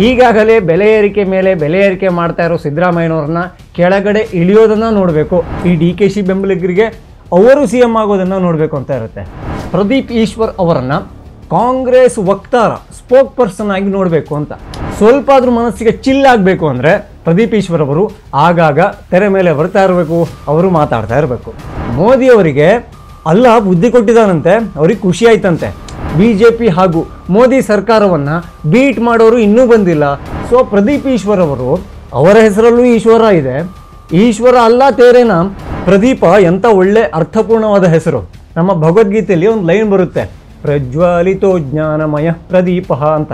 ಈಗಾಗಲೇ ಬೆಲೆ ಏರಿಕೆ ಮೇಲೆ ಬೆಲೆ ಏರಿಕೆ ಮಾಡ್ತಾ ಇರೋ ಸಿದ್ದರಾಮಯ್ಯನವ್ರನ್ನ ಕೆಳಗಡೆ ಇಳಿಯೋದನ್ನು ನೋಡಬೇಕು, ಈ DKಶಿ ಬೆಂಬಲಿಗರಿಗೆ ಅವರು CM ಆಗೋದನ್ನು ನೋಡಬೇಕು ಅಂತ ಇರುತ್ತೆ. ಪ್ರದೀಪ್ ಈಶ್ವರ್ ಅವರನ್ನು ಕಾಂಗ್ರೆಸ್ ವಕ್ತಾರ ಸ್ಪೋಕ್ ಪರ್ಸನ್ ಆಗಿ ನೋಡಬೇಕು ಅಂತ. ಸ್ವಲ್ಪ ಆದ್ರೂ ಮನಸ್ಸಿಗೆ ಚಿಲ್ಲಾಗಬೇಕು ಅಂದರೆ ಪ್ರದೀಪ್ ಈಶ್ವರ್ ಅವರು ಆಗಾಗ ತೆರೆ ಮೇಲೆ ಬರ್ತಾ ಇರಬೇಕು, ಅವರು ಮಾತಾಡ್ತಾ ಇರಬೇಕು. ಮೋದಿಯವರಿಗೆ ಅಲ್ಲ ಬುದ್ಧಿ ಕೊಟ್ಟಿದ್ದಾನಂತೆ, ಅವ್ರಿಗೆ ಖುಷಿ ಆಯ್ತಂತೆ. BJP ಹಾಗೂ ಮೋದಿ ಸರ್ಕಾರವನ್ನು ಬೀಟ್ ಮಾಡೋರು ಇನ್ನೂ ಬಂದಿಲ್ಲ. ಸೊ ಪ್ರದೀಪ್ ಈಶ್ವರ್ ಅವರು, ಅವರ ಹೆಸರಲ್ಲೂ ಈಶ್ವರ ಇದೆ, ಈಶ್ವರ ಅಲ್ಲ ತೇರೇನ ಪ್ರದೀಪ. ಎಂಥ ಒಳ್ಳೆ ಅರ್ಥಪೂರ್ಣವಾದ ಹೆಸರು. ನಮ್ಮ ಭಗವದ್ಗೀತೆಯಲ್ಲಿ ಒಂದು ಲೈನ್ ಬರುತ್ತೆ, ಪ್ರಜ್ವಾಲಿತೋ ಜ್ಞಾನಮಯ ಪ್ರದೀಪ ಅಂತ.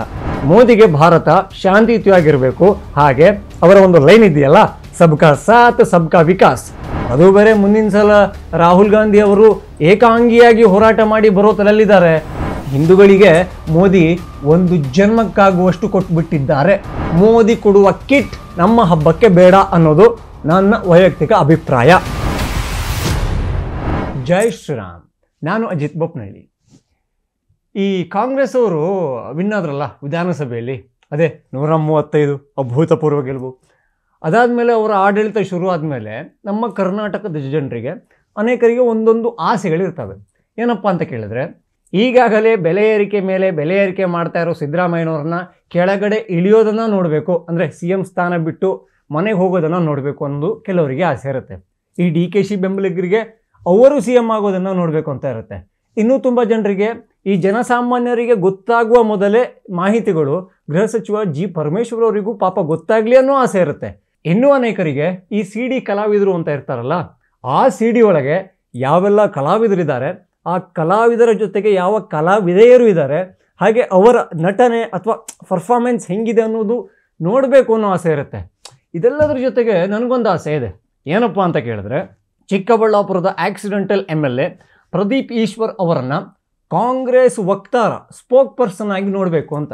ಮೋದಿಗೆ ಭಾರತ ಶಾಂತಿಯುತವಾಗಿರಬೇಕು. ಹಾಗೆ ಅವರ ಒಂದು ಲೈನ್ ಇದೆಯಲ್ಲ, ಸಬ್ಕಾ ಸಾಥ್ ಸಬ್ಕಾ ವಿಕಾಸ್. ಅದು ಬೇರೆ ಮುಂದಿನ ಸಲ ರಾಹುಲ್ ಗಾಂಧಿ ಅವರು ಏಕಾಂಗಿಯಾಗಿ ಹೋರಾಟ ಮಾಡಿ ಬರೋ ತಲೆಯಲ್ಲಿದ್ದಾರೆ. ಹಿಂದೂಗಳಿಗೆ ಮೋದಿ ಒಂದು ಜನ್ಮಕ್ಕಾಗುವಷ್ಟು ಕೊಟ್ಬಿಟ್ಟಿದ್ದಾರೆ. ಮೋದಿ ಕೊಡುವ ಕಿಟ್ ನಮ್ಮ ಹಬ್ಬಕ್ಕೆ ಬೇಡ ಅನ್ನೋದು ನನ್ನ ವೈಯಕ್ತಿಕ ಅಭಿಪ್ರಾಯ. ಜೈ ಶ್ರೀರಾಮ್. ನಾನು ಅಜಿತ್ ಬೊಪ್ನಳ್ಳಿ. ಈ ಕಾಂಗ್ರೆಸ್ ಅವರು ವಿನ್ ಆದ್ರಲ್ಲ ವಿಧಾನಸಭೆಯಲ್ಲಿ, ಅದೇ 135 ಅಭೂತಪೂರ್ವ ಗೆಲುವು. ಅದಾದಮೇಲೆ ಅವರ ಆಡಳಿತ ಶುರು ಆದಮೇಲೆ ನಮ್ಮ ಕರ್ನಾಟಕದ ಜನರಿಗೆ ಅನೇಕರಿಗೆ ಒಂದೊಂದು ಆಸೆಗಳಿರ್ತವೆ. ಏನಪ್ಪ ಅಂತ ಕೇಳಿದ್ರೆ, ಈಗಾಗಲೇ ಬೆಲೆ ಏರಿಕೆ ಮೇಲೆ ಬೆಲೆ ಏರಿಕೆ ಮಾಡ್ತಾ ಇರೋ ಸಿದ್ದರಾಮಯ್ಯನವ್ರನ್ನ ಕೆಳಗಡೆ ಇಳಿಯೋದನ್ನು ನೋಡಬೇಕು, ಅಂದರೆ CM ಸ್ಥಾನ ಬಿಟ್ಟು ಮನೆಗೆ ಹೋಗೋದನ್ನು ನೋಡಬೇಕು ಅನ್ನೋದು ಕೆಲವರಿಗೆ ಆಸೆ ಇರುತ್ತೆ. ಈ DKಶಿ ಬೆಂಬಲಿಗರಿಗೆ ಅವರು CM ಆಗೋದನ್ನು ನೋಡಬೇಕು ಅಂತ ಇರುತ್ತೆ. ಇನ್ನೂ ತುಂಬ ಜನರಿಗೆ ಈ ಜನಸಾಮಾನ್ಯರಿಗೆ ಗೊತ್ತಾಗುವ ಮೊದಲೇ ಮಾಹಿತಿಗಳು ಗೃಹ ಸಚಿವ G. ಪರಮೇಶ್ವರ್ ಅವರಿಗೂ ಪಾಪ ಗೊತ್ತಾಗಲಿ ಅನ್ನೋ ಆಸೆ ಇರುತ್ತೆ. ಇನ್ನೂ ಅನೇಕರಿಗೆ ಈ CD ಕಲಾವಿದರು ಅಂತ ಇರ್ತಾರಲ್ಲ, ಆ CD ಒಳಗೆ ಯಾವೆಲ್ಲ ಕಲಾವಿದರಿದ್ದಾರೆ, ಆ ಕಲಾವಿದರ ಜೊತೆಗೆ ಯಾವ ಕಲಾವಿದೆಯರು ಇದ್ದಾರೆ, ಹಾಗೆ ಅವರ ನಟನೆ ಅಥವಾ ಪರ್ಫಾರ್ಮೆನ್ಸ್ ಹೆಂಗಿದೆ ಅನ್ನೋದು ನೋಡಬೇಕು ಅನ್ನೋ ಆಸೆ ಇರುತ್ತೆ. ಇದೆಲ್ಲದರ ಜೊತೆಗೆ ನನಗೊಂದು ಆಸೆ ಇದೆ. ಏನಪ್ಪ ಅಂತ ಕೇಳಿದ್ರೆ, ಚಿಕ್ಕಬಳ್ಳಾಪುರದ ಆಕ್ಸಿಡೆಂಟಲ್ MLA ಪ್ರದೀಪ್ ಈಶ್ವರ್ ಅವರನ್ನು ಕಾಂಗ್ರೆಸ್ ವಕ್ತಾರ ಸ್ಪೋಕ್ ಪರ್ಸನ್ ಆಗಿ ನೋಡಬೇಕು ಅಂತ.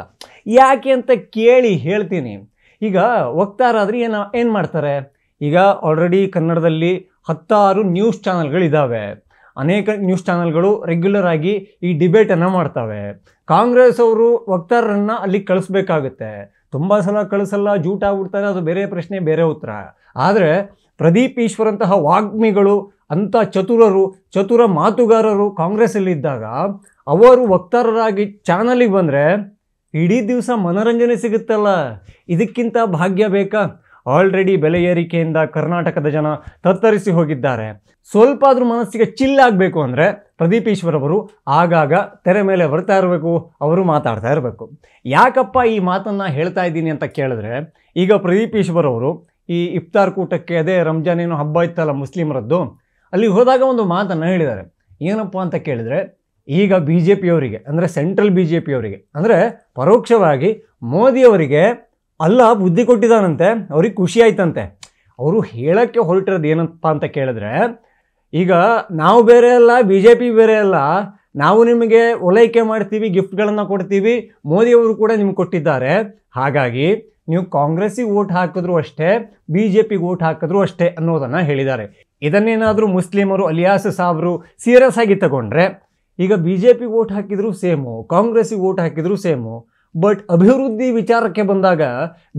ಯಾಕೆ ಅಂತ ಕೇಳಿ ಹೇಳ್ತೀನಿ. ಈಗ ವಕ್ತಾರ ಆದರೆ ಏನು ಮಾಡ್ತಾರೆ? ಈಗ ಆಲ್ರೆಡಿ ಕನ್ನಡದಲ್ಲಿ 10 ನ್ಯೂಸ್ ಚಾನಲ್ಗಳಿದ್ದಾವೆ. ಅನೇಕ ನ್ಯೂಸ್ ಚಾನಲ್ಗಳು ರೆಗ್ಯುಲರ್ ಆಗಿ ಈ ಡಿಬೇಟನ್ನು ಮಾಡ್ತವೆ. ಕಾಂಗ್ರೆಸ್ ಅವರು ವಕ್ತಾರರನ್ನು ಅಲ್ಲಿ ಕಳಿಸ್ಬೇಕಾಗುತ್ತೆ. ತುಂಬ ಸಲ ಕಳಿಸಲ್ಲ, ಜೂಟ್ ಆಗ್ಬಿಡ್ತಾರೆ, ಅದು ಬೇರೆ ಪ್ರಶ್ನೆ, ಬೇರೆ ಉತ್ತರ. ಆದರೆ ಪ್ರದೀಪ್ ಈಶ್ವರ್ ಅಂತಹ ವಾಗ್ಮಿಗಳು, ಅಂಥ ಚತುರ ಮಾತುಗಾರರು ಕಾಂಗ್ರೆಸ್ಸಲ್ಲಿದ್ದಾಗ ಅವರು ವಕ್ತಾರರಾಗಿ ಚಾನಲಿಗೆ ಬಂದರೆ ಇಡೀ ದಿವಸ ಮನೋರಂಜನೆ ಸಿಗುತ್ತಲ್ಲ. ಇದಕ್ಕಿಂತ ಭಾಗ್ಯ ಬೇಕಾ? ಆಲ್ರೆಡಿ ಬೆಲೆ ಏರಿಕೆಯಿಂದ ಕರ್ನಾಟಕದ ಜನ ತತ್ತರಿಸಿ ಹೋಗಿದ್ದಾರೆ. ಸ್ವಲ್ಪ ಆದ್ರೂ ಮನಸ್ಸಿಗೆ ಚಿಲ್ಲಾಗಬೇಕು ಅಂದರೆ ಪ್ರದೀಪ್ ಈಶ್ವರ್ ಅವರು ಆಗಾಗ ತೆರೆ ಮೇಲೆ ಬರ್ತಾ ಇರಬೇಕು, ಅವರು ಮಾತಾಡ್ತಾ ಇರಬೇಕು. ಯಾಕಪ್ಪ ಈ ಮಾತನ್ನು ಹೇಳ್ತಾ ಇದ್ದೀನಿ ಅಂತ ಕೇಳಿದ್ರೆ, ಈಗ ಪ್ರದೀಪ್ ಈಶ್ವರ್ ಅವರು ಈ ಇಫ್ತಾರ್ ಕೂಟಕ್ಕೆ, ಅದೇ ರಂಜಾನ್ ಏನೋ ಹಬ್ಬ ಇತ್ತಲ್ಲ ಮುಸ್ಲಿಮರದ್ದು, ಅಲ್ಲಿ ಹೋದಾಗ ಒಂದು ಮಾತನ್ನು ಹೇಳಿದ್ದಾರೆ. ಏನಪ್ಪ ಅಂತ ಕೇಳಿದರೆ, ಈಗ BJPಯವರಿಗೆ ಅಂದರೆ ಸೆಂಟ್ರಲ್ BJPಯವರಿಗೆ ಅಂದರೆ ಪರೋಕ್ಷವಾಗಿ ಮೋದಿಯವರಿಗೆ ಅಲ್ಲ ಬುದ್ಧಿ ಕೊಟ್ಟಿದ್ದಾನಂತೆ, ಅವ್ರಿಗೆ ಖುಷಿ ಆಯ್ತಂತೆ. ಅವರು ಹೇಳೋಕ್ಕೆ ಹೊರಟಿರೋದು ಏನಪ್ಪ ಅಂತ ಕೇಳಿದ್ರೆ, ಈಗ ನಾವು ಬೇರೆ ಅಲ್ಲ, BJP ಬೇರೆ ಅಲ್ಲ, ನಾವು ನಿಮಗೆ ಓಲೈಕೆ ಮಾಡ್ತೀವಿ, ಗಿಫ್ಟ್ಗಳನ್ನು ಕೊಡ್ತೀವಿ, ಮೋದಿಯವರು ಕೂಡ ನಿಮ್ಗೆ ಕೊಟ್ಟಿದ್ದಾರೆ. ಹಾಗಾಗಿ ನೀವು ಕಾಂಗ್ರೆಸ್ಸಿಗೆ ವೋಟ್ ಹಾಕಿದ್ರು ಅಷ್ಟೇ, BJPಗೆ ವೋಟ್ ಹಾಕಿದ್ರು ಅಷ್ಟೇ ಅನ್ನೋದನ್ನು ಹೇಳಿದ್ದಾರೆ. ಇದನ್ನೇನಾದರೂ ಮುಸ್ಲಿಮರು ಅಲಿಯಾಸ್ ಸಾಬ್ರು ಸೀರಿಯಸ್ ಆಗಿ ತಗೊಂಡ್ರೆ, ಈಗ BJPಗೆ ವೋಟ್ ಹಾಕಿದ್ರು ಸೇಮು, ಕಾಂಗ್ರೆಸ್ಸಿಗೆ ವೋಟ್ ಹಾಕಿದ್ರು ಸೇಮು. ಬಟ್ ಅಭಿವೃದ್ಧಿ ವಿಚಾರಕ್ಕೆ ಬಂದಾಗ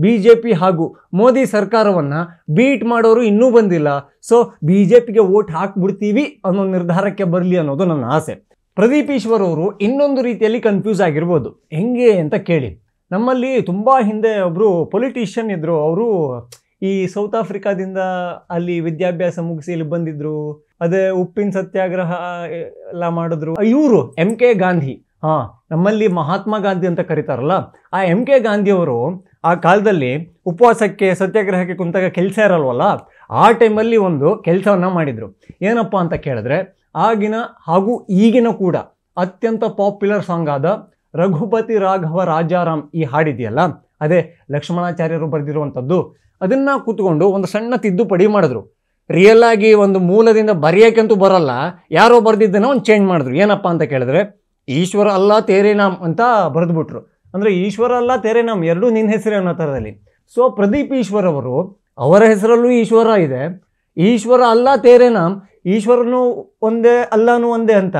BJP ಹಾಗೂ ಮೋದಿ ಸರ್ಕಾರವನ್ನು ಬೀಟ್ ಮಾಡೋರು ಇನ್ನೂ ಬಂದಿಲ್ಲ. ಸೊ BJPಗೆ ವೋಟ್ ಹಾಕ್ಬಿಡ್ತೀವಿ ಅನ್ನೋ ನಿರ್ಧಾರಕ್ಕೆ ಬರಲಿ ಅನ್ನೋದು ನನ್ನ ಆಸೆ. ಪ್ರದೀಪ್ ಈಶ್ವರ್ ಅವರು ಇನ್ನೊಂದು ರೀತಿಯಲ್ಲಿ ಕನ್ಫ್ಯೂಸ್ ಆಗಿರ್ಬೋದು. ಹೆಂಗೆ ಅಂತ ಕೇಳಿ, ನಮ್ಮಲ್ಲಿ ತುಂಬ ಹಿಂದೆ ಒಬ್ಬರು ಪೊಲಿಟಿಷಿಯನ್ ಇದ್ದರು. ಅವರು ಈ ಸೌತ್ ಆಫ್ರಿಕಾದಿಂದ ಅಲ್ಲಿ ವಿದ್ಯಾಭ್ಯಾಸ ಮುಗಿಸಿ ಇಲ್ಲಿ ಬಂದಿದ್ರು. ಅದೇ ಉಪ್ಪಿನ ಸತ್ಯಾಗ್ರಹ ಎಲ್ಲ ಮಾಡಿದ್ರು. ಇವರು MK ಗಾಂಧಿ. ನಮ್ಮಲ್ಲಿ ಮಹಾತ್ಮ ಗಾಂಧಿ ಅಂತ ಕರೀತಾರಲ್ಲ, ಆ MK ಗಾಂಧಿಯವರು ಆ ಕಾಲದಲ್ಲಿ ಉಪವಾಸಕ್ಕೆ ಸತ್ಯಾಗ್ರಹಕ್ಕೆ ಕುಂತಾಗ ಕೆಲಸ ಇರಲ್ವಲ್ಲ, ಆ ಟೈಮಲ್ಲಿ ಒಂದು ಕೆಲಸವನ್ನು ಮಾಡಿದರು. ಏನಪ್ಪ ಅಂತ ಕೇಳಿದ್ರೆ, ಆಗಿನ ಹಾಗೂ ಈಗಿನ ಕೂಡ ಅತ್ಯಂತ ಪಾಪ್ಯುಲರ್ ಸಾಂಗ್ ಆದ ರಘುಪತಿ ರಾಘವ ರಾಜಾರಾಮ್ ಈ ಹಾಡಿದೆಯಲ್ಲ, ಅದೇ ಲಕ್ಷ್ಮಣಾಚಾರ್ಯರು ಬರೆದಿರುವಂಥದ್ದು. ಅದನ್ನು ಕೂತ್ಕೊಂಡು ಒಂದು ಸಣ್ಣ ತಿದ್ದುಪಡಿ ಮಾಡಿದ್ರು. ರಿಯಲ್ ಆಗಿ ಒಂದು ಮೂಲದಿಂದ ಬರೆಯೋಕ್ಕಂತೂ ಬರಲ್ಲ, ಯಾರೋ ಬರೆದಿದ್ದನ್ನು ಒಂದು ಚೇಂಜ್ ಮಾಡಿದ್ರು. ಏನಪ್ಪ ಅಂತ ಕೇಳಿದ್ರೆ, ಈಶ್ವರ ಅಲ್ಲ ತೇರೆ ನಾಮ್ ಅಂತ ಬರೆದ್ಬಿಟ್ರು. ಅಂದರೆ ಈಶ್ವರ ಅಲ್ಲ ತೇರೆ ನಾಮ್ ಎರಡೂ ನಿನ್ನ ಹೆಸರೇ ಅನ್ನೋ ಥರದಲ್ಲಿ. ಸೊ ಪ್ರದೀಪ್ ಈಶ್ವರ್ ಅವರು, ಅವರ ಹೆಸರಲ್ಲೂ ಈಶ್ವರ ಇದೆ, ಈಶ್ವರ ಅಲ್ಲ ತೇರೆ ನಾಮ್, ಈಶ್ವರನು ಒಂದೇ ಅಲ್ಲನೂ ಒಂದೇ ಅಂತ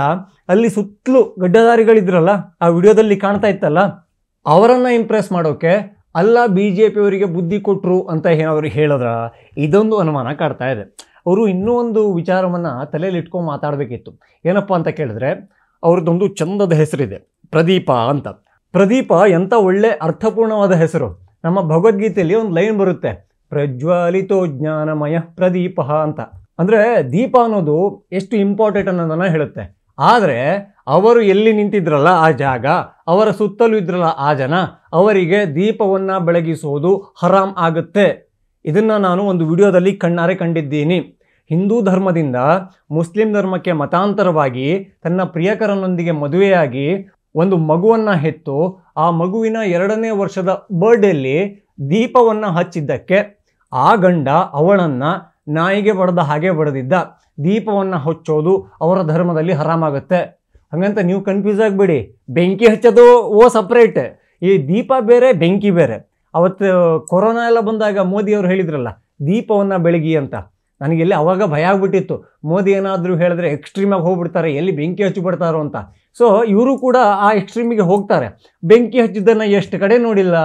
ಅಲ್ಲಿ ಸುತ್ತಲೂ ಗಡ್ಡಧಾರಿಗಳಿದ್ರಲ್ಲ, ಆ ವಿಡಿಯೋದಲ್ಲಿ ಕಾಣ್ತಾ ಇತ್ತಲ್ಲ, ಅವರನ್ನು ಇಂಪ್ರೆಸ್ ಮಾಡೋಕ್ಕೆ ಅಲ್ಲ BJP-ಯವರಿಗೆ ಬುದ್ಧಿ ಕೊಟ್ಟರು ಅಂತ ಏನಾದರೂ ಹೇಳಿದ್ರ? ಇದೊಂದು ಅನುಮಾನ ಕಾಡ್ತಾ ಇದೆ. ಅವರು ಇನ್ನೂ ಒಂದು ವಿಚಾರವನ್ನು ತಲೆಯಲ್ಲಿ ಇಟ್ಕೊಂಡು ಮಾತಾಡಬೇಕಿತ್ತು. ಏನಪ್ಪ ಅಂತ ಕೇಳಿದ್ರೆ, ಅವ್ರದ್ದೊಂದು ಚಂದದ ಹೆಸರಿದೆ, ಪ್ರದೀಪ ಅಂತ. ಪ್ರದೀಪ ಎಂಥ ಒಳ್ಳೆ ಅರ್ಥಪೂರ್ಣವಾದ ಹೆಸರು. ನಮ್ಮ ಭಗವದ್ಗೀತೆಯಲ್ಲಿ ಒಂದು ಲೈನ್ ಬರುತ್ತೆ, ಪ್ರಜ್ವಾಲಿತೋ ಜ್ಞಾನಮಯ ಪ್ರದೀಪ ಅಂತ. ಅಂದರೆ ದೀಪ ಅನ್ನೋದು ಎಷ್ಟು ಇಂಪಾರ್ಟೆಂಟ್ ಅನ್ನೋದನ್ನು ಹೇಳುತ್ತೆ. ಆದರೆ ಅವರು ಎಲ್ಲಿ ನಿಂತಿದ್ರಲ್ಲ ಆ ಜಾಗ, ಅವರ ಸುತ್ತಲೂ ಇದ್ರಲ್ಲ ಆ ಜನ, ಅವರಿಗೆ ದೀಪವನ್ನು ಬೆಳಗಿಸೋದು ಹರಾಮ್ ಆಗುತ್ತೆ. ಇದನ್ನು ನಾನು ಒಂದು ವಿಡಿಯೋದಲ್ಲಿ ಕಣ್ಣಾರೆ ಕಂಡಿದ್ದೀನಿ. ಹಿಂದೂ ಧರ್ಮದಿಂದ ಮುಸ್ಲಿಂ ಧರ್ಮಕ್ಕೆ ಮತಾಂತರವಾಗಿ ತನ್ನ ಪ್ರಿಯಕರನೊಂದಿಗೆ ಮದುವೆಯಾಗಿ ಒಂದು ಮಗುವನ್ನು ಹೆತ್ತು ಆ ಮಗುವಿನ 2ನೇ ವರ್ಷದ ಬರ್ಡೇಲಿ ದೀಪವನ್ನು ಹಚ್ಚಿದ್ದಕ್ಕೆ ಆ ಗಂಡ ಅವಳನ್ನು ನಾಯಿಗೆ ಬಡದ ಹಾಗೆ ಬಡದಿದ್ದ. ದೀಪವನ್ನು ಹಚ್ಚೋದು ಅವರ ಧರ್ಮದಲ್ಲಿ ಹರಾಮಾಗುತ್ತೆ. ಹಾಗಂತ ನೀವು ಕನ್ಫ್ಯೂಸ್ ಆಗಬೇಡಿ. ಬೆಂಕಿ ಹಚ್ಚೋದು ಸಪ್ರೇಟ್, ಈ ದೀಪ ಬೇರೆ ಬೆಂಕಿ ಬೇರೆ. ಅವತ್ತು ಕೊರೋನಾ ಎಲ್ಲ ಬಂದಾಗ ಮೋದಿಯವರು ಹೇಳಿದ್ರಲ್ಲ ದೀಪವನ್ನು ಬೆಳಗಿ ಅಂತ. ನನಗೆಲ್ಲಿ ಅವಾಗ ಭಯ ಆಗ್ಬಿಟ್ಟಿತ್ತು, ಮೋದಿ ಏನಾದರೂ ಹೇಳಿದ್ರೆ ಎಕ್ಸ್ಟ್ರೀಮಾಗಿ ಹೋಗ್ಬಿಡ್ತಾರೆ, ಎಲ್ಲಿ ಬೆಂಕಿ ಹಚ್ಚಿಬಿಡ್ತಾರೋ ಅಂತ. ಸೊ ಇವರು ಕೂಡ ಆ ಎಕ್ಸ್ಟ್ರೀಮಿಗೆ ಹೋಗ್ತಾರೆ. ಬೆಂಕಿ ಹಚ್ಚಿದ್ದನ್ನು ಎಷ್ಟು ಕಡೆ ನೋಡಿಲ್ಲ.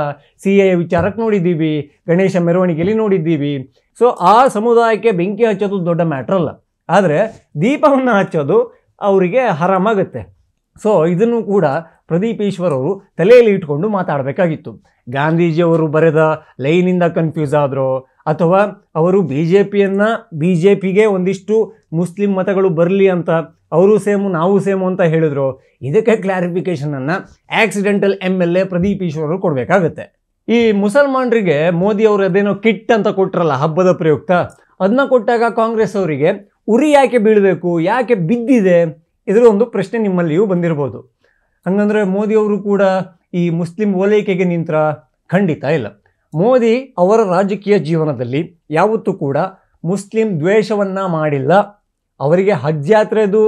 CA ವಿಚಾರಕ್ಕೆ ನೋಡಿದ್ದೀವಿ, ಗಣೇಶ ಮೆರವಣಿಗೆಯಲ್ಲಿ ನೋಡಿದ್ದೀವಿ. ಸೊ ಆ ಸಮುದಾಯಕ್ಕೆ ಬೆಂಕಿ ಹಚ್ಚೋದು ದೊಡ್ಡ ಮ್ಯಾಟ್ರ್ ಅಲ್ಲ. ಆದರೆ ದೀಪವನ್ನು ಹಚ್ಚೋದು ಅವರಿಗೆ ಹರಾಮಾಗುತ್ತೆ. ಸೊ ಇದನ್ನು ಕೂಡ ಪ್ರದೀಪ್ ಈಶ್ವರ್ ಅವರು ತಲೆಯಲ್ಲಿ ಇಟ್ಕೊಂಡು ಮಾತಾಡಬೇಕಾಗಿತ್ತು. ಗಾಂಧೀಜಿಯವರು ಬರೆದ ಲೈನಿಂದ ಕನ್ಫ್ಯೂಸ್ ಆದರೋ, ಅಥವಾ ಅವರು BJPಗೆ ಒಂದಿಷ್ಟು ಮುಸ್ಲಿಂ ಮತಗಳು ಬರಲಿ ಅಂತ ಅವರು ಸೇಮು ನಾವು ಸೇಮು ಅಂತ ಹೇಳಿದ್ರು, ಇದಕ್ಕೆ ಕ್ಲಾರಿಫಿಕೇಷನನ್ನು ಆಕ್ಸಿಡೆಂಟಲ್ MLA ಪ್ರದೀಪ್ ಈಶ್ವರ್ ಅವರು ಕೊಡಬೇಕಾಗುತ್ತೆ. ಈ ಮುಸಲ್ಮಾನರಿಗೆ ಮೋದಿ ಅವರು ಅದೇನೋ ಕಿಟ್ ಅಂತ ಕೊಟ್ಟರಲ್ಲ ಹಬ್ಬದ ಪ್ರಯುಕ್ತ, ಅದನ್ನ ಕೊಟ್ಟಾಗ ಕಾಂಗ್ರೆಸ್ ಅವರಿಗೆ ಉರಿ ಯಾಕೆ ಬೀಳಬೇಕು, ಯಾಕೆ ಬಿದ್ದಿದೆ, ಇದರ ಒಂದು ಪ್ರಶ್ನೆ ನಿಮ್ಮಲ್ಲಿಯೂ ಬಂದಿರ್ಬೋದು. ಹಂಗಂದ್ರೆ ಮೋದಿಯವರು ಕೂಡ ಈ ಮುಸ್ಲಿಂ ಓಲೈಕೆಗೆ ನಿಂತರ? ಖಂಡಿತ ಇಲ್ಲ. ಮೋದಿ ಅವರ ರಾಜಕೀಯ ಜೀವನದಲ್ಲಿ ಯಾವತ್ತೂ ಕೂಡ ಮುಸ್ಲಿಂ ದ್ವೇಷವನ್ನು ಮಾಡಿಲ್ಲ. ಅವರಿಗೆ ಹಜ್ ಯಾತ್ರೆದು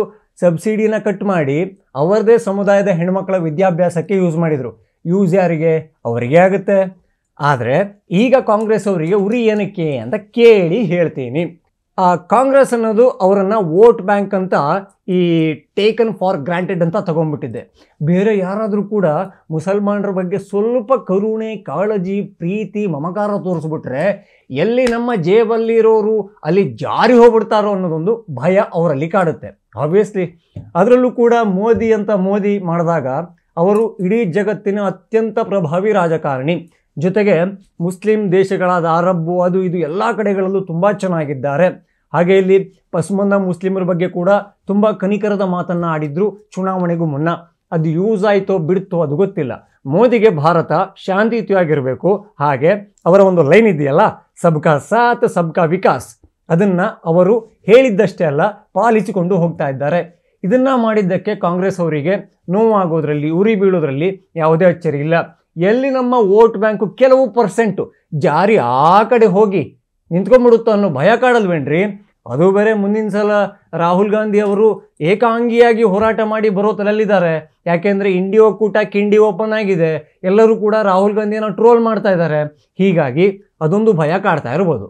ಸಬ್ಸಿಡಿನ ಕಟ್ ಮಾಡಿ ಅವರದೇ ಸಮುದಾಯದ ಹೆಣ್ಮಕ್ಳ ವಿದ್ಯಾಭ್ಯಾಸಕ್ಕೆ ಯೂಸ್ ಮಾಡಿದರು. ಯೂಸ್ ಯಾರಿಗೆ? ಅವರಿಗೆ ಆಗುತ್ತೆ. ಆದರೆ ಈಗ ಕಾಂಗ್ರೆಸ್ ಅವರಿಗೆ ಉರಿ ಏನಕ್ಕೆ ಅಂತ ಕೇಳಿ ಹೇಳ್ತೀನಿ. ಕಾಂಗ್ರೆಸ್ ಅನ್ನೋದು ಅವರನ್ನು ವೋಟ್ ಬ್ಯಾಂಕ್ ಅಂತ ಈ ಟೇಕನ್ ಫಾರ್ ಗ್ರಾಂಟೆಡ್ ಅಂತ ತಗೊಂಡ್ಬಿಟ್ಟಿದೆ. ಬೇರೆ ಯಾರಾದರೂ ಕೂಡ ಮುಸಲ್ಮಾನರ ಬಗ್ಗೆ ಸ್ವಲ್ಪ ಕರುಣೆ, ಕಾಳಜಿ, ಪ್ರೀತಿ, ಮಮಕಾರ ತೋರಿಸ್ಬಿಟ್ರೆ ಎಲ್ಲಿ ನಮ್ಮ ಜೇಬಲ್ಲಿರೋರು ಅಲ್ಲಿ ಜಾರಿ ಹೋಗ್ಬಿಡ್ತಾರೋ ಅನ್ನೋದೊಂದು ಭಯ ಅವರಲ್ಲಿ ಕಾಡುತ್ತೆ. ಆಬ್ವಿಯಸ್ಲಿ ಅದರಲ್ಲೂ ಕೂಡ ಮೋದಿ ಮಾಡಿದಾಗ ಅವರು ಇಡೀ ಜಗತ್ತಿನ ಅತ್ಯಂತ ಪ್ರಭಾವಿ ರಾಜಕಾರಣಿ. ಜೊತೆಗೆ ಮುಸ್ಲಿಂ ದೇಶಗಳಾದ ಅರಬ್ಬು ಅದು ಇದು ಎಲ್ಲ ಕಡೆಗಳಲ್ಲೂ ತುಂಬ ಚೆನ್ನಾಗಿದ್ದಾರೆ. ಹಾಗೆ ಇಲ್ಲಿ ಪಸ್ಮಂದ ಮುಸ್ಲಿಮರ ಬಗ್ಗೆ ಕೂಡ ತುಂಬ ಕನಿಕರದ ಮಾತನ್ನು ಆಡಿದ್ರು ಚುನಾವಣೆಗೂ ಮುನ್ನ. ಅದು ಯೂಸ್ ಆಯಿತೋ ಬಿಡ್ತೋ ಅದು ಗೊತ್ತಿಲ್ಲ. ಮೋದಿಗೆ ಭಾರತ ಶಾಂತಿಯುತವಾಗಿರಬೇಕು. ಹಾಗೆ ಅವರ ಒಂದು ಲೈನ್ ಇದೆಯಲ್ಲ, ಸಬ್ಕಾ ಸಾಥ್ ಸಬ್ಕಾ ವಿಕಾಸ್, ಅದನ್ನು ಅವರು ಹೇಳಿದ್ದಷ್ಟೇ ಅಲ್ಲ ಪಾಲಿಸಿಕೊಂಡು ಹೋಗ್ತಾ ಇದ್ದಾರೆ. ಇದನ್ನು ಮಾಡಿದ್ದಕ್ಕೆ ಕಾಂಗ್ರೆಸ್ ಅವರಿಗೆ ನೋವಾಗೋದ್ರಲ್ಲಿ, ಉರಿ ಬೀಳೋದ್ರಲ್ಲಿ ಯಾವುದೇ ಅಚ್ಚರಿ ಇಲ್ಲ. ಎಲ್ಲಿ ನಮ್ಮ ವೋಟ್ ಬ್ಯಾಂಕು ಕೆಲವು ಪರ್ಸೆಂಟು ಜಾರಿ ಆ ಕಡೆ ಹೋಗಿ ನಿಂತ್ಕೊಂಡ್ಬಿಡುತ್ತೋ ಅನ್ನೋ ಭಯ ಕಾಡಲ್ವೇನ್ರಿ? ಅದು ಬೇರೆ ಮುಂದಿನ ಸಲ ರಾಹುಲ್ ಗಾಂಧಿ ಅವರು ಏಕಾಂಗಿಯಾಗಿ ಹೋರಾಟ ಮಾಡಿ ಬರೋ ತಲೆಯಲ್ಲಿದ್ದಾರೆ. ಯಾಕೆಂದರೆ ಇಂಡಿ ಒಕ್ಕೂಟ ಕಿಂಡಿ ಓಪನ್ ಆಗಿದೆ, ಎಲ್ಲರೂ ಕೂಡ ರಾಹುಲ್ ಗಾಂಧಿಯನ್ನು ಟ್ರೋಲ್ ಮಾಡ್ತಾ ಇದ್ದಾರೆ. ಹೀಗಾಗಿ ಅದೊಂದು ಭಯ ಕಾಡ್ತಾ ಇರ್ಬೋದು.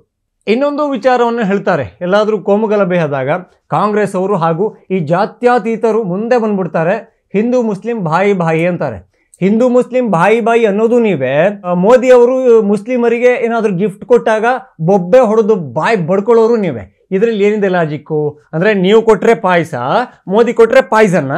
ಇನ್ನೊಂದು ವಿಚಾರವನ್ನು ಹೇಳ್ತಾರೆ, ಎಲ್ಲಾದರೂ ಕೋಮುಗಲಭೆ ಆದಾಗ ಕಾಂಗ್ರೆಸ್ ಅವರು ಹಾಗೂ ಈ ಜಾತ್ಯತೀತರು ಮುಂದೆ ಬಂದ್ಬಿಡ್ತಾರೆ, ಹಿಂದೂ ಮುಸ್ಲಿಂ ಬಾಯಿ ಬಾಯಿ ಅಂತಾರೆ. ಹಿಂದೂ ಮುಸ್ಲಿಂ ಬಾಯಿ ಬಾಯಿ ಅನ್ನೋದು ನೀವೇ. ಮೋದಿ ಅವರು ಮುಸ್ಲಿಮರಿಗೆ ಏನಾದರೂ ಗಿಫ್ಟ್ ಕೊಟ್ಟಾಗ ಬೊಬ್ಬೆ ಹೊಡೆದು ಬಾಯಿ ಬಡ್ಕೊಳ್ಳೋರು ನೀವೇ. ಇದರಲ್ಲಿ ಏನಿದೆ ಲಾಜಿಕ್ಕು? ಅಂದರೆ ನೀವು ಕೊಟ್ಟರೆ ಪಾಯಸ, ಮೋದಿ ಕೊಟ್ಟರೆ ಪಾಯ್ಸನ್ನ.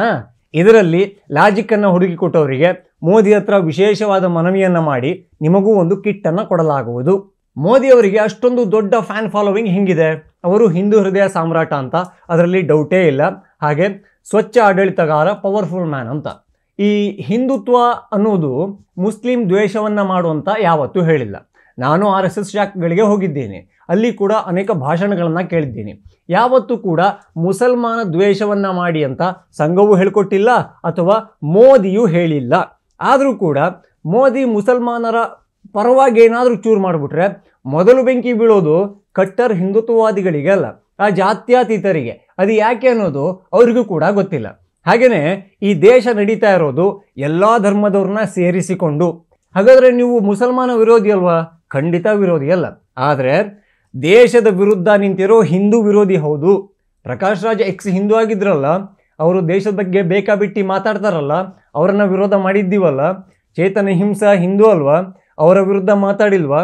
ಇದರಲ್ಲಿ ಲಾಜಿಕ್ಕನ್ನು ಹುಡುಕಿ ಕೊಟ್ಟವರಿಗೆ ಮೋದಿ ಹತ್ರ ವಿಶೇಷವಾದ ಮನವಿಯನ್ನು ಮಾಡಿ ನಿಮಗೂ ಒಂದು ಕಿಟ್ಟನ್ನು ಕೊಡಲಾಗುವುದು. ಮೋದಿಯವರಿಗೆ ಅಷ್ಟೊಂದು ದೊಡ್ಡ ಫ್ಯಾನ್ ಫಾಲೋವಿಂಗ್ ಹಿಂಗಿದೆ. ಅವರು ಹಿಂದೂ ಹೃದಯ ಸಾಮ್ರಾಟ ಅಂತ, ಅದರಲ್ಲಿ ಡೌಟೇ ಇಲ್ಲ. ಹಾಗೆ ಸ್ವಚ್ಛ ಆಡಳಿತಗಾರ, ಪವರ್ಫುಲ್ ಮ್ಯಾನ್ ಅಂತ. ಈ ಹಿಂದುತ್ವ ಅನ್ನೋದು ಮುಸ್ಲಿಂ ದ್ವೇಷವನ್ನು ಮಾಡುವಂತ ಯಾವತ್ತೂ ಹೇಳಿಲ್ಲ. ನಾನು RSS ಶಾಖೆಗಳಿಗೆ ಹೋಗಿದ್ದೇನೆ, ಅಲ್ಲಿ ಕೂಡ ಅನೇಕ ಭಾಷಣಗಳನ್ನು ಕೇಳಿದ್ದೀನಿ. ಯಾವತ್ತೂ ಕೂಡ ಮುಸಲ್ಮಾನ ದ್ವೇಷವನ್ನು ಮಾಡಿ ಅಂತ ಸಂಘವೂ ಹೇಳ್ಕೊಟ್ಟಿಲ್ಲ ಅಥವಾ ಮೋದಿಯೂ ಹೇಳಿಲ್ಲ. ಆದರೂ ಕೂಡ ಮೋದಿ ಮುಸಲ್ಮಾನರ ಪರವಾಗಿ ಏನಾದರೂ ಚೂರು ಮಾಡಿಬಿಟ್ರೆ ಮೊದಲು ಬೆಂಕಿ ಬೀಳೋದು ಕಟ್ಟರ್ ಹಿಂದುತ್ವವಾದಿಗಳಿಗೆ ಅಲ್ಲ, ಆ ಜಾತ್ಯತೀತರಿಗೆ. ಅದು ಯಾಕೆ ಅನ್ನೋದು ಅವ್ರಿಗೂ ಕೂಡ ಗೊತ್ತಿಲ್ಲ. ಹಾಗೆಯೇ ಈ ದೇಶ ನಡೀತಾ ಇರೋದು ಎಲ್ಲ ಧರ್ಮದವ್ರನ್ನ ಸೇರಿಸಿಕೊಂಡು. ಹಾಗಾದರೆ ನೀವು ಮುಸಲ್ಮಾನ ವಿರೋಧಿ ಅಲ್ವಾ? ಖಂಡಿತ ವಿರೋಧಿ ಅಲ್ಲ. ಆದರೆ ದೇಶದ ವಿರುದ್ಧ ನಿಂತಿರೋ ಹಿಂದೂ ವಿರೋಧಿ ಹೌದು. ಪ್ರಕಾಶ್ ರಾಜ್ ಹಿಂದೂ ಆಗಿದ್ರಲ್ಲ, ಅವರು ದೇಶದ ಬಗ್ಗೆ ಬೇಕಾಬಿಟ್ಟಿ ಮಾತಾಡ್ತಾರಲ್ಲ, ಅವರನ್ನು ವಿರೋಧ ಮಾಡಿದ್ದೀವಲ್ಲ. ಚೇತನ ಹಿಂಸಾ ಹಿಂದೂ ಅಲ್ವಾ? ಅವರ ವಿರುದ್ಧ ಮಾತಾಡಿಲ್ವಾ?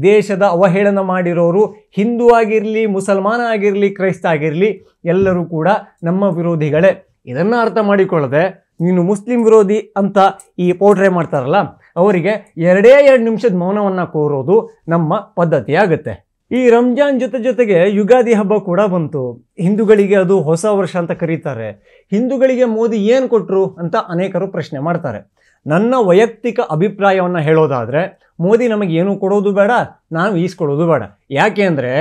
ದೇಶದ ಅವಹೇಳನ ಮಾಡಿರೋರು ಹಿಂದೂ ಆಗಿರಲಿ, ಮುಸಲ್ಮಾನ ಆಗಿರಲಿ, ಕ್ರೈಸ್ತ ಆಗಿರಲಿ, ಎಲ್ಲರೂ ಕೂಡ ನಮ್ಮ ವಿರೋಧಿಗಳೇ. ಇದನ್ನು ಅರ್ಥ ಮಾಡಿಕೊಳ್ಳದೆ ನೀನು ಮುಸ್ಲಿಂ ವಿರೋಧಿ ಅಂತ ಈ ಪೋಟ್ರೆ ಮಾಡ್ತಾರಲ್ಲ, ಅವರಿಗೆ 2 ನಿಮಿಷದ ಮೌನವನ್ನು ಕೋರೋದು ನಮ್ಮ ಪದ್ಧತಿ ಆಗುತ್ತೆ. ಈ ರಂಜಾನ್ ಜೊತೆಗೆ ಯುಗಾದಿ ಹಬ್ಬ ಕೂಡ ಬಂತು. ಹಿಂದೂಗಳಿಗೆ ಅದು ಹೊಸ ವರ್ಷ ಅಂತ ಕರೀತಾರೆ. ಹಿಂದೂಗಳಿಗೆ ಮೋದಿ ಏನು ಕೊಟ್ಟರು ಅಂತ ಅನೇಕರು ಪ್ರಶ್ನೆ ಮಾಡ್ತಾರೆ. ನನ್ನ ವೈಯಕ್ತಿಕ ಅಭಿಪ್ರಾಯವನ್ನು ಹೇಳೋದಾದರೆ, ಮೋದಿ ನಮಗೆ ಏನು ಕೊಡೋದು ಬೇಡ, ನಾವು ಈಸ್ಕೊಡೋದು ಬೇಡ. ಯಾಕೆ ಅಂದರೆ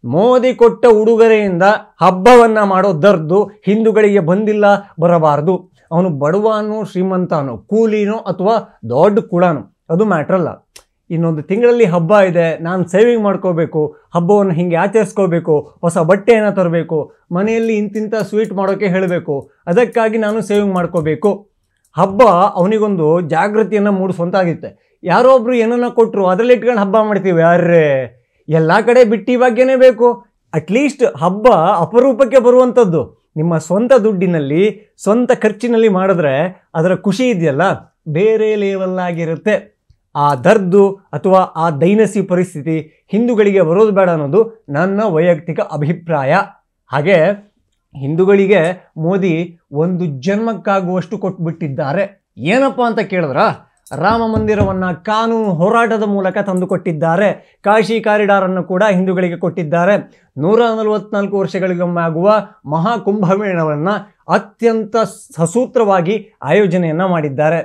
ಮೋದಿ ಕೊಟ್ಟ ಉಡುಗೊರೆಯಿಂದ ಹಬ್ಬವನ್ನು ಮಾಡೋ ದರ್ದು ಹಿಂದೂಗಳಿಗೆ ಬಂದಿಲ್ಲ, ಬರಬಾರ್ದು. ಅವನು ಬಡವನೋ ಶ್ರೀಮಂತನೋ, ಕೂಲಿನೋ ಅಥವಾ ದೊಡ್ಡ ಕುಳನೋ, ಅದು ಮ್ಯಾಟ್ರಲ್ಲ. ಇನ್ನೊಂದು ತಿಂಗಳಲ್ಲಿ ಹಬ್ಬ ಇದೆ, ನಾನು ಸೇವಿಂಗ್ ಮಾಡ್ಕೋಬೇಕು, ಹಬ್ಬವನ್ನು ಹೀಗೆ ಆಚರಿಸ್ಕೋಬೇಕು, ಹೊಸ ಬಟ್ಟೆಯನ್ನು ತರಬೇಕು, ಮನೆಯಲ್ಲಿ ಇಂತಿಂಥ ಸ್ವೀಟ್ ಮಾಡೋಕ್ಕೆ ಹೇಳಬೇಕು, ಅದಕ್ಕಾಗಿ ನಾನು ಸೇವಿಂಗ್ ಮಾಡ್ಕೋಬೇಕು. ಹಬ್ಬ ಅವನಿಗೊಂದು ಜಾಗೃತಿಯನ್ನು ಮೂಡಿಸುವಂತಾಗುತ್ತೆ. ಯಾರೋ ಒಬ್ರು ಏನನ್ನ ಕೊಟ್ಟರು ಅದರಲ್ಲಿ ಇಟ್ಕೊಂಡು ಹಬ್ಬ ಮಾಡ್ತೀವಿ. ಯಾರೇ ಎಲ್ಲ ಕಡೆ ಬಿಟ್ಟಿ ಭಾಗ್ಯನೇ ಬೇಕು. ಅಟ್ಲೀಸ್ಟ್ ಹಬ್ಬ ಅಪರೂಪಕ್ಕೆ ಬರುವಂಥದ್ದು. ನಿಮ್ಮ ಸ್ವಂತ ದುಡ್ಡಿನಲ್ಲಿ, ಸ್ವಂತ ಖರ್ಚಿನಲ್ಲಿ ಮಾಡಿದ್ರೆ ಅದರ ಖುಷಿ ಇದೆಯಲ್ಲ, ಬೇರೆ ಲೆವೆಲ್ ಆಗಿರುತ್ತೆ. ಆ ದರ್ದು ಅಥವಾ ಆ ದೈನಸಿ ಪರಿಸ್ಥಿತಿ ಹಿಂದೂಗಳಿಗೆ ಬರೋದು ಬೇಡ ಅನ್ನೋದು ನನ್ನ ವೈಯಕ್ತಿಕ ಅಭಿಪ್ರಾಯ. ಹಾಗೆ ಹಿಂದೂಗಳಿಗೆ ಮೋದಿ ಒಂದು ಜನ್ಮಕ್ಕಾಗುವಷ್ಟು ಕೊಟ್ಬಿಟ್ಟಿದ್ದಾರೆ. ಏನಪ್ಪ ಅಂತ ಕೇಳಿದ್ರ, ರಾಮ ಮಂದಿರವನ್ನು ಕಾನೂನು ಹೋರಾಟದ ಮೂಲಕ ತಂದುಕೊಟ್ಟಿದ್ದಾರೆ. ಕಾಶಿ ಕಾರಿಡಾರನ್ನು ಕೂಡ ಹಿಂದೂಗಳಿಗೆ ಕೊಟ್ಟಿದ್ದಾರೆ. 144 ವರ್ಷಗಳಿಗೊಮ್ಮೆ ಆಗುವ ಮಹಾಕುಂಭಮೇಳವನ್ನು ಅತ್ಯಂತ ಸಸೂತ್ರವಾಗಿ ಆಯೋಜನೆಯನ್ನು ಮಾಡಿದ್ದಾರೆ.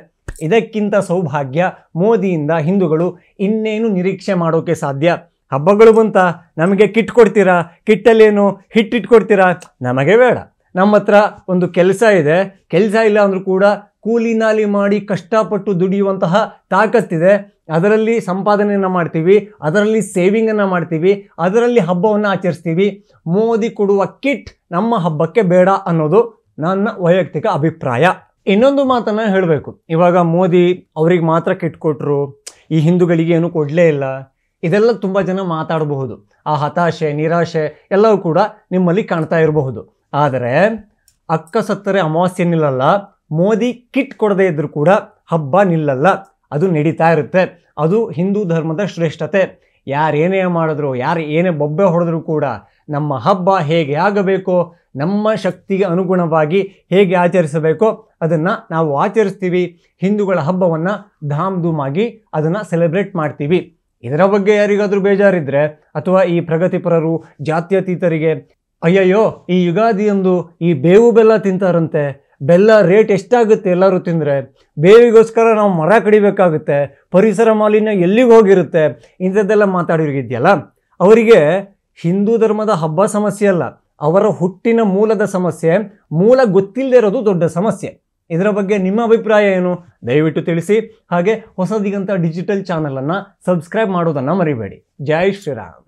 ಇದಕ್ಕಿಂತ ಸೌಭಾಗ್ಯ ಮೋದಿಯಿಂದ ಹಿಂದೂಗಳು ಇನ್ನೇನು ನಿರೀಕ್ಷೆ ಮಾಡೋಕ್ಕೆ ಸಾಧ್ಯ? ಹಬ್ಬಗಳು ಬಂತ, ನಮಗೆ ಕಿಟ್ ಕೊಡ್ತೀರಾ? ಕಿಟ್ಟಲ್ಲೇನು ಹಿಟ್ಟಿಟ್ಕೊಡ್ತೀರಾ? ನಮಗೆ ಬೇಡ. ನಮ್ಮ ಹತ್ರ ಒಂದು ಕೆಲಸ ಇದೆ, ಕೆಲಸ ಇಲ್ಲ ಅಂದರೂ ಕೂಡ ಕೂಲಿ ನಾಲಿ ಮಾಡಿ ಕಷ್ಟಪಟ್ಟು ದುಡಿಯುವಂತಹ ತಾಕತ್ತಿದೆ. ಅದರಲ್ಲಿ ಸಂಪಾದನೆಯನ್ನು ಮಾಡ್ತೀವಿ, ಅದರಲ್ಲಿ ಸೇವಿಂಗನ್ನು ಮಾಡ್ತೀವಿ, ಅದರಲ್ಲಿ ಹಬ್ಬವನ್ನು ಆಚರಿಸ್ತೀವಿ. ಮೋದಿ ಕೊಡುವ ಕಿಟ್ ನಮ್ಮ ಹಬ್ಬಕ್ಕೆ ಬೇಡ ಅನ್ನೋದು ನನ್ನ ವೈಯಕ್ತಿಕ ಅಭಿಪ್ರಾಯ. ಇನ್ನೊಂದು ಮಾತನ್ನು ಹೇಳಬೇಕು. ಇವಾಗ ಮೋದಿ ಅವ್ರಿಗೆ ಮಾತ್ರ ಕಿಟ್ ಕೊಟ್ಟರು, ಈ ಹಿಂದೂಗಳಿಗೆ ಏನು ಕೊಡಲೇ ಇಲ್ಲ, ಇದೆಲ್ಲ ತುಂಬ ಜನ ಮಾತಾಡಬಹುದು. ಆ ಹತಾಶೆ, ನಿರಾಶೆ ಎಲ್ಲವೂ ಕೂಡ ನಿಮ್ಮಲ್ಲಿ ಕಾಣ್ತಾ ಇರಬಹುದು. ಆದರೆ ಅಕ್ಕ ಸತ್ತರೆ ಅಮಾವಾಸ್ಯೆ ನಿಲ್ಲಲ್ಲ. ಮೋದಿ ಕಿಟ್ ಕೊಡದೇ ಇದ್ರೂ ಕೂಡ ಹಬ್ಬ ನಿಲ್ಲಲ್ಲ, ಅದು ನಡೀತಾ ಇರುತ್ತೆ. ಅದು ಹಿಂದೂ ಧರ್ಮದ ಶ್ರೇಷ್ಠತೆ. ಯಾರೇನೇ ಮಾಡಿದ್ರು, ಯಾರು ಏನೇ ಬೊಬ್ಬೆ ಹೊಡೆದ್ರೂ ಕೂಡ ನಮ್ಮ ಹಬ್ಬ ಹೇಗೆ ಆಗಬೇಕೋ, ನಮ್ಮ ಶಕ್ತಿಗೆ ಅನುಗುಣವಾಗಿ ಹೇಗೆ ಆಚರಿಸಬೇಕೋ ಅದನ್ನು ನಾವು ಆಚರಿಸ್ತೀವಿ. ಹಿಂದೂಗಳ ಹಬ್ಬವನ್ನು ಧಾಮ್ ಧೂಮಾಗಿ ಅದನ್ನು ಸೆಲೆಬ್ರೇಟ್ ಮಾಡ್ತೀವಿ. ಇದರ ಬಗ್ಗೆ ಯಾರಿಗಾದರೂ ಬೇಜಾರಿದ್ರೆ, ಅಥವಾ ಈ ಪ್ರಗತಿಪರರು ಜಾತ್ಯತೀತರಿಗೆ ಅಯ್ಯಯ್ಯೋ ಈ ಯುಗಾದಿಯೊಂದು ಈ ಬೇವು ಬೆಲ್ಲ ತಿಂತಾರಂತೆ, ಬೆಲ್ಲ ರೇಟ್ ಎಷ್ಟಾಗುತ್ತೆ ಎಲ್ಲರೂ ತಿಂದರೆ, ಬೇವಿಗೋಸ್ಕರ ನಾವು ಮರ ಕಡಿಬೇಕಾಗುತ್ತೆ, ಪರಿಸರ ಮಾಲಿನ್ಯ ಎಲ್ಲಿಗೆ ಹೋಗಿರುತ್ತೆ, ಇಂಥದ್ದೆಲ್ಲ ಮಾತಾಡಿರೋಗಿದೆಯಲ್ಲ, ಅವರಿಗೆ ಹಿಂದೂ ಧರ್ಮದ ಹಬ್ಬ ಸಮಸ್ಯೆ ಅಲ್ಲ, ಅವರ ಹುಟ್ಟಿನ ಮೂಲದ ಸಮಸ್ಯೆ, ಮೂಲ ಗೊತ್ತಿಲ್ಲದೆ ಇರೋದು ದೊಡ್ಡ ಸಮಸ್ಯೆ. ಇದರ ಬಗ್ಗೆ ನಿಮ್ಮ ಅಭಿಪ್ರಾಯ ಏನು? ದಯವಿಟ್ಟು ತಿಳಿಸಿ. ಹಾಗೆ ಹೊಸದಿಗಂತ ಡಿಜಿಟಲ್ ಚಾನಲನ್ನು ಸಬ್ಸ್ಕ್ರೈಬ್ ಮಾಡೋದನ್ನು ಮರಿಬೇಡಿ. ಜೈ ಶ್ರೀರಾಮ್.